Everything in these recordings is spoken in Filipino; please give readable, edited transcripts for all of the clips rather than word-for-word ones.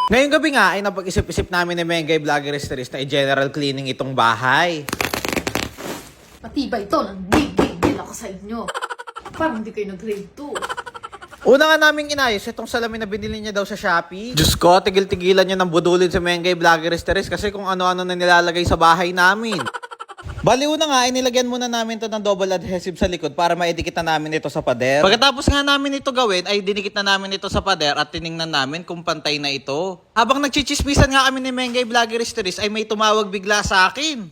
Ngayong gabi nga ay napag-isip-isip namin ni Mengay Vloggeries na i-general cleaning itong bahay. Matibay ito, nang ako sa inyo. Parang hindi kayo nag-grade 2. Una nga naming inayos itong salamin na binili niya daw sa Shopee. Diyos ko, tigil-tigilan niyo ng budulin si Mengay Vloggeries kasi kung ano-ano na nilalagay sa bahay namin. Bali una nga, inilagyan muna namin to ng double adhesive sa likod para maidikit na namin ito sa pader. Pagkatapos nga namin ito gawin, ay dinikit na namin ito sa pader at tiningnan namin kung pantay na ito. Habang nagchichismisan nga kami ni Mengay Vloggeries ay may tumawag bigla sa akin.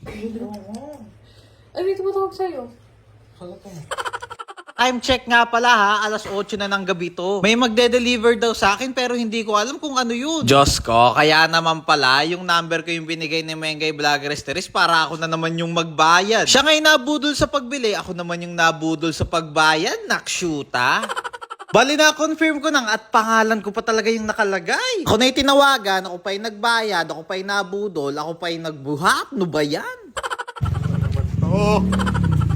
Ay, may tumatawag sa'yo. Time check nga pala ha, alas 8 na ng gabi to. May magde-deliver daw sa akin pero hindi ko alam kung ano yun. Diyos ko, kaya naman pala yung number ko yung binigay ni Mengay Vloggeries para ako na naman yung magbayad. Siya nga'y nabudol sa pagbili, ako naman yung nabudol sa pagbayad, nakshuta. Bali na, confirm ko nang at pangalan ko pa talaga yung nakalagay. Ako na yung tinawagan, ako pa yung nagbayad, ako pa yung nabudol, ako pa yung nagbuhat, no ba yan?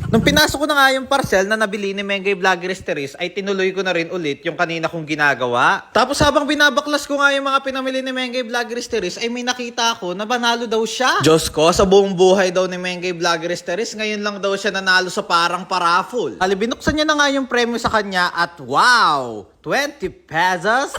Nung pinasok ko na nga yung parcel na nabili ni Mengay Vloggeries ay tinuloy ko na rin ulit yung kanina kong ginagawa. Tapos habang binabaklas ko nga yung mga pinamili ni Mengay Vloggeries ay may nakita ako na banalo daw siya. Diyos ko, sa buong buhay daw ni Mengay Vloggeries ngayon lang daw siya nanalo sa parang paraffle. Binuksan niya na nga yung premyo sa kanya at wow! 20 pesos?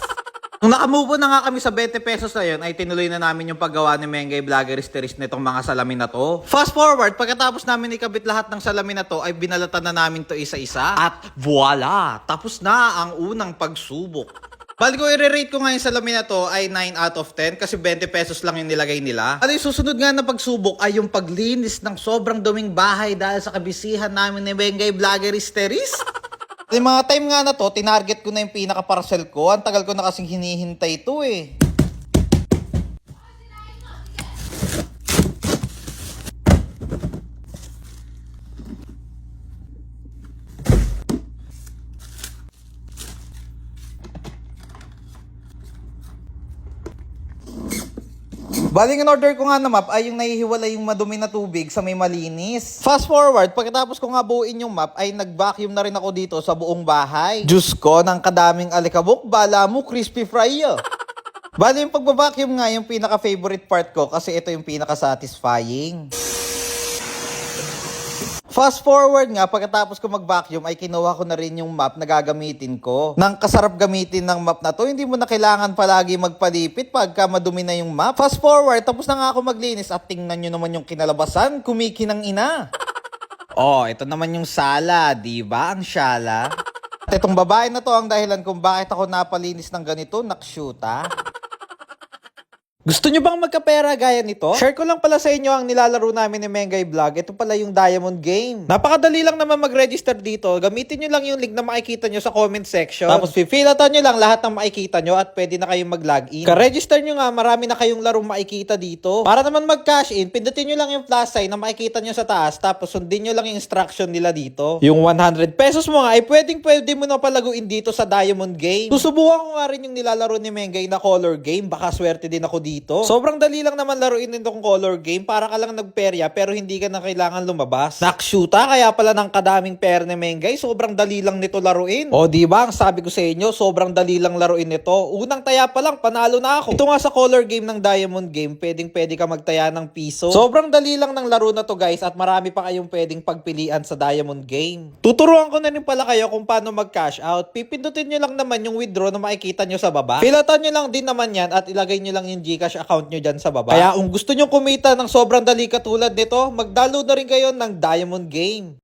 Nung nakamove na nga kami sa 20 pesos na yun, ay tinuloy na namin yung paggawa ni Mengay Vloggeries nitong mga salamin na to. Fast forward, pagkatapos namin ikabit lahat ng salamin na to, ay binalatan na namin to isa-isa. At voila! Tapos na ang unang pagsubok. Bali ko i-rate ko nga yung salamin na to ay 9 out of 10 kasi 20 pesos lang yung nilagay nila. At yung susunod nga na pagsubok ay yung paglinis ng sobrang duming bahay dahil sa kabisihan namin ni Mengay Vloggeries. Yung mga time nga na to, tinarget ko na yung pinaka-parcel ko. Ang tagal ko na kasing hinihintay ito eh. Bali, ang order ko nga na map ay yung nahihiwalay yung madumi na tubig sa may malinis. Fast forward, pagkatapos ko nga buuin yung map ay nag-vacuum na rin ako dito sa buong bahay. Diyos ko, ng kadaming alikabok, bala mo, crispy fry ah. Bali, yung pagbabacuum nga yung pinaka-favorite part ko kasi ito yung pinaka-satisfying. Fast forward nga, pagkatapos ko mag-vacuum ay kinuha ko na rin yung map na gagamitin ko. Nang kasarap gamitin ng map na to, hindi mo na kailangan palagi magpalipit pagka madumi na yung map. Fast forward, tapos na nga ako maglinis at tingnan nyo naman yung kinalabasan, kumikinang ina. Oh, ito naman yung sala, di ba? Ang syala. At itong babae na to ang dahilan kung bakit ako napalinis ng ganito, nakshuta. Gusto nyo bang magkapera gaya nito? Share ko lang pala sa inyo ang nilalaro namin ni Mengay Vlog. Ito pala yung Diamond Game. Napakadali lang naman mag-register dito. Gamitin nyo lang yung link na makikita nyo sa comment section. Tapos fillatan nyo lang lahat ng makikita nyo at pwede na kayong mag-login. Ka-register nyo nga, marami na kayong larong makikita dito. Para naman mag-cash in, pindutin nyo lang yung plus sign na makikita nyo sa taas. Tapos sundin nyo lang yung instruction nila dito. Yung 100 pesos mo nga ay pwede mo na palaguin dito sa Diamond Game. Susubukan ko nga rin yung nilalaro ni Mengay na color game. Baka swerte din ako dito. Sobrang dali lang naman laruin itong color game para ka lang nagperya pero hindi ka na kailangan lumabas. Nakshuta, kaya pala ng kadaming pera ni Mengay, sobrang dali lang nito laruin. O diba, ang sabi ko sa inyo, sobrang dali lang laruin nito. Unang taya pa lang, panalo na ako. Ito nga sa color game ng Diamond Game, pwede ka magtaya ng piso. Sobrang dali lang ng laro na to guys at marami pa kayong pwedeng pagpilian sa Diamond Game. Tuturuan ko na rin pala kayo kung paano mag-cash out. Pipindutin nyo lang naman yung withdraw na makikita nyo sa baba. Fillatan nyo lang din naman yan at ilagay nyo lang yung GCash account nyo dyan sa baba. Kaya kung gusto nyo kumita ng sobrang dali katulad nito, mag-download na rin kayo ng Diamond Game.